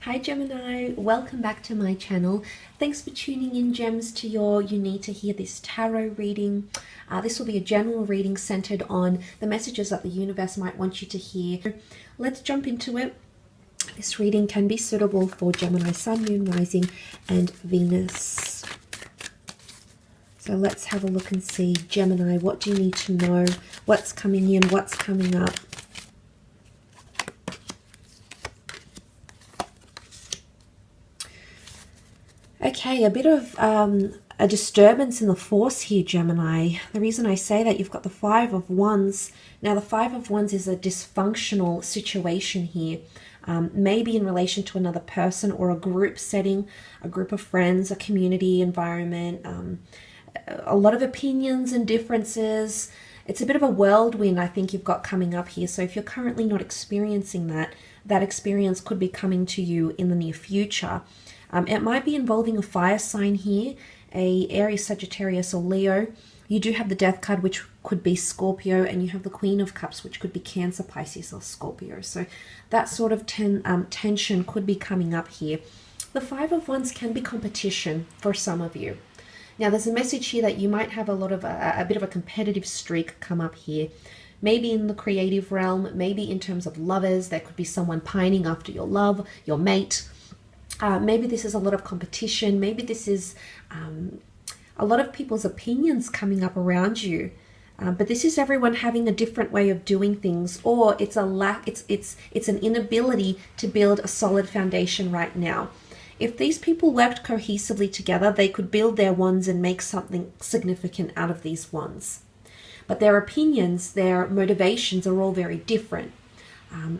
Hi Gemini, welcome back to my channel. Thanks for tuning in, Gems, to your You Need to Hear This tarot reading. This will be a general reading centered on the messages that the universe might want you to hear. Let's jump into it. This reading can be suitable for Gemini, Sun, Moon, Rising, and Venus. So let's have a look and see, Gemini, what do you need to know? What's coming in? What's coming up? Okay, a bit of a disturbance in the force here, Gemini. The reason I say that, you've got the Five of Wands. Now, the Five of Wands is a dysfunctional situation here. Maybe in relation to another person or a group setting, a group of friends, a community environment, a lot of opinions and differences. It's a bit of a whirlwind I think you've got coming up here. So if you're currently not experiencing that, that experience could be coming to you in the near future. It might be involving a fire sign here, a Aries, Sagittarius, or Leo. You do have the Death card, which could be Scorpio, and you have the Queen of Cups, which could be Cancer, Pisces, or Scorpio. So that sort of tension could be coming up here. The Five of Wands can be competition for some of you. Now, there's a message here that you might have a bit of a competitive streak come up here. Maybe in the creative realm, maybe in terms of lovers. There could be someone pining after your love, your mate. Maybe this is a lot of competition. Maybe this is a lot of people's opinions coming up around you. But this is everyone having a different way of doing things, or it's a lack. It's an inability to build a solid foundation right now. If these people worked cohesively together, they could build their wands and make something significant out of these wands. But their opinions, their motivations are all very different.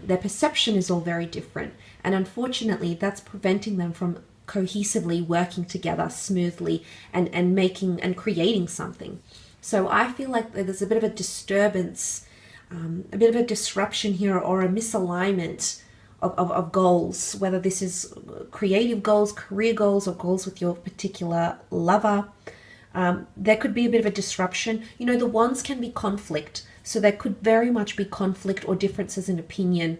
Their perception is all very different. And unfortunately, that's preventing them from cohesively working together smoothly and making and creating something. So I feel like there's a bit of a disturbance, a bit of a disruption here, or a misalignment of goals, whether this is creative goals, career goals, or goals with your particular lover. There could be a bit of a disruption. You know, the wands can be conflict. So there could very much be conflict or differences in opinion,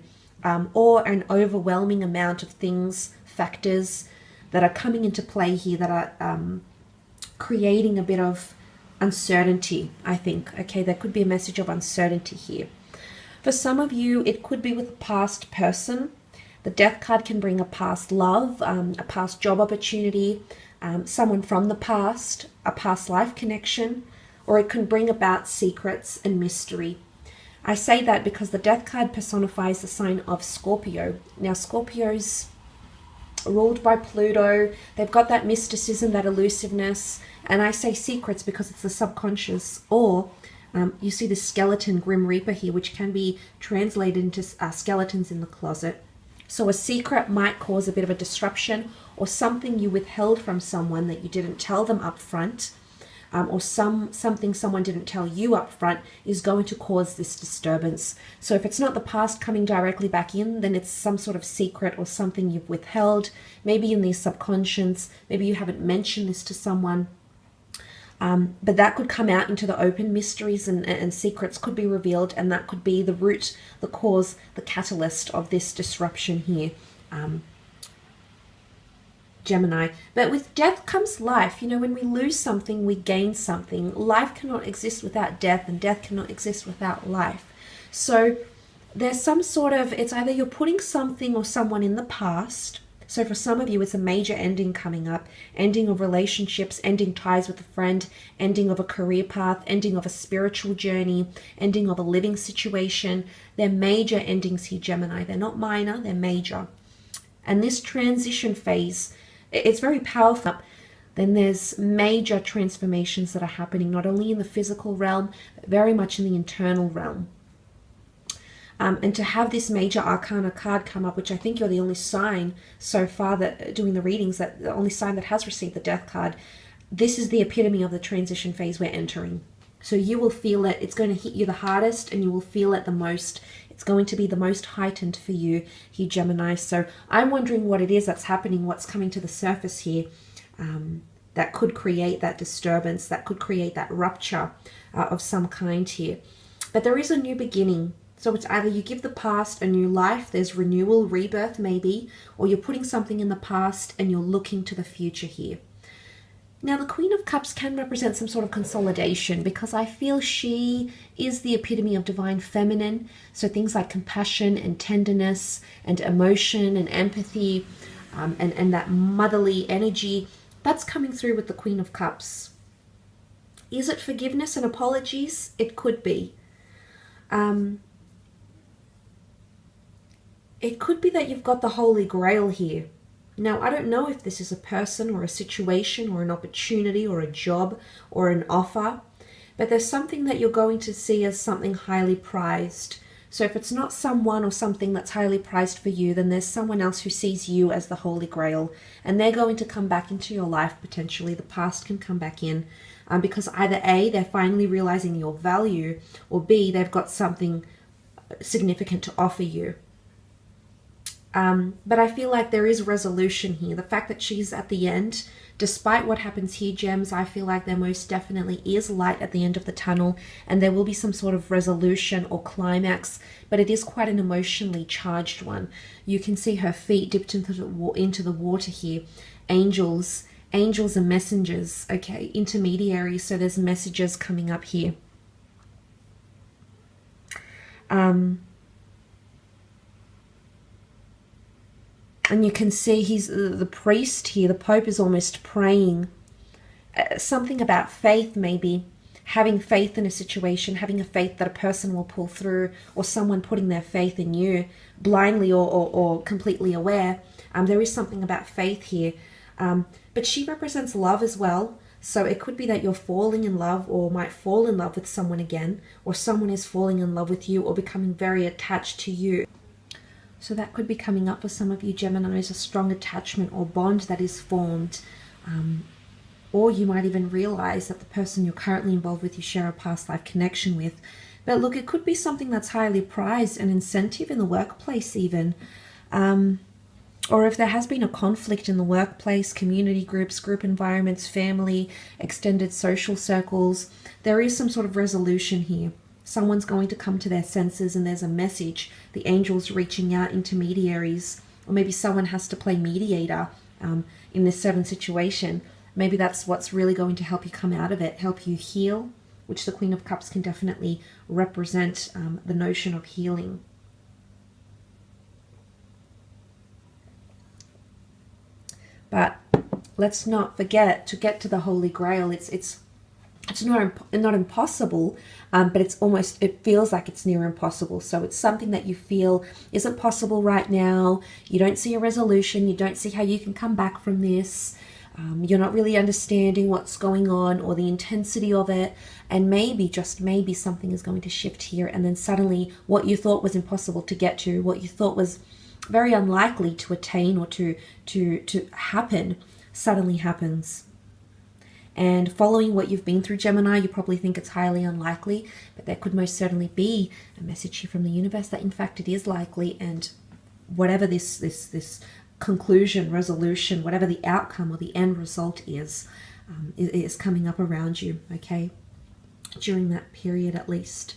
or an overwhelming amount of things, factors that are coming into play here that are creating a bit of uncertainty, I think. Okay, there could be a message of uncertainty here. For some of you, it could be with a past person. The Death card can bring a past love, a past job opportunity, someone from the past, a past life connection, or it can bring about secrets and mystery. I say that because the Death card personifies the sign of Scorpio. Now, Scorpio's ruled by Pluto. They've got that mysticism, that elusiveness. And I say secrets because it's the subconscious. Or you see the skeleton Grim Reaper here, which can be translated into skeletons in the closet. So a secret might cause a bit of a disruption, or something you withheld from someone that you didn't tell them up front. Or something someone didn't tell you up front is going to cause this disturbance. So if it's not the past coming directly back in, then it's some sort of secret or something you've withheld, maybe in the subconscious, maybe you haven't mentioned this to someone. But that could come out into the open. Mysteries and secrets could be revealed, and that could be the root, the cause, the catalyst of this disruption here. Gemini. But with death comes life. You know, when we lose something, we gain something. Life cannot exist without death, and death cannot exist without life. So there's some sort of, it's either you're putting something or someone in the past. So for some of you, it's a major ending coming up, ending of relationships, ending ties with a friend, ending of a career path, ending of a spiritual journey, ending of a living situation. They're major endings here, Gemini. They're not minor, they're major. And this transition phase, it's very powerful. Then there's major transformations that are happening, not only in the physical realm, but very much in the internal realm. And to have this major arcana card come up, which I think you're the only sign so far that doing the readings, that the only sign that has received the Death card, this is the epitome of the transition phase we're entering. So you will feel it. It's going to hit you the hardest, and you will feel it the most. It's going to be the most heightened for you here, Gemini. So I'm wondering what it is that's happening, what's coming to the surface here, that could create that disturbance, that could create that rupture of some kind here. But there is a new beginning. So it's either you give the past a new life, there's renewal, rebirth maybe, or you're putting something in the past and you're looking to the future here. Now, the Queen of Cups can represent some sort of consolidation, because I feel she is the epitome of divine feminine. So things like compassion and tenderness and emotion and empathy and that motherly energy, that's coming through with the Queen of Cups. Is it forgiveness and apologies? It could be. It could be that you've got the Holy Grail here. Now, I don't know if this is a person or a situation or an opportunity or a job or an offer, but there's something that you're going to see as something highly prized. So if it's not someone or something that's highly prized for you, then there's someone else who sees you as the Holy Grail, and they're going to come back into your life potentially. The past can come back in because either A, they're finally realizing your value, or B, they've got something significant to offer you. But I feel like there is resolution here. The fact that she's at the end, despite what happens here, gems, I feel like there most definitely is light at the end of the tunnel, and there will be some sort of resolution or climax, but it is quite an emotionally charged one. You can see her feet dipped into the water here. Angels and messengers, okay, intermediaries, so there's messages coming up here. And you can see he's the priest here. The Pope is almost praying. Something about faith, maybe. Having faith in a situation, having a faith that a person will pull through, or someone putting their faith in you, blindly or completely aware. There is something about faith here. But she represents love as well. So it could be that you're falling in love, or might fall in love with someone again, or someone is falling in love with you or becoming very attached to you. So that could be coming up for some of you Geminis, a strong attachment or bond that is formed. Or you might even realize that the person you're currently involved with, you share a past life connection with. But look, it could be something that's highly prized, an incentive in the workplace even. Or if there has been a conflict in the workplace, community groups, group environments, family, extended social circles, there is some sort of resolution here. Someone's going to come to their senses, and there's a message. The angels reaching out, intermediaries, or maybe someone has to play mediator in this certain situation. Maybe that's what's really going to help you come out of it, help you heal, which the Queen of Cups can definitely represent the notion of healing. But let's not forget to get to the Holy Grail. It's not impossible, but it feels like it's near impossible. So it's something that you feel isn't possible right now. You don't see a resolution. You don't see how you can come back from this. You're not really understanding what's going on or the intensity of it. And maybe, just maybe, something is going to shift here. And then suddenly what you thought was impossible to get to, what you thought was very unlikely to attain or to happen, suddenly happens. And following what you've been through, Gemini, you probably think it's highly unlikely, but there could most certainly be a message here from the universe that in fact it is likely, and whatever this conclusion, resolution, whatever the outcome or the end result is coming up around you, okay? During that period at least.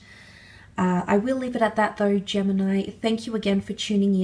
I will leave it at that though, Gemini. Thank you again for tuning in.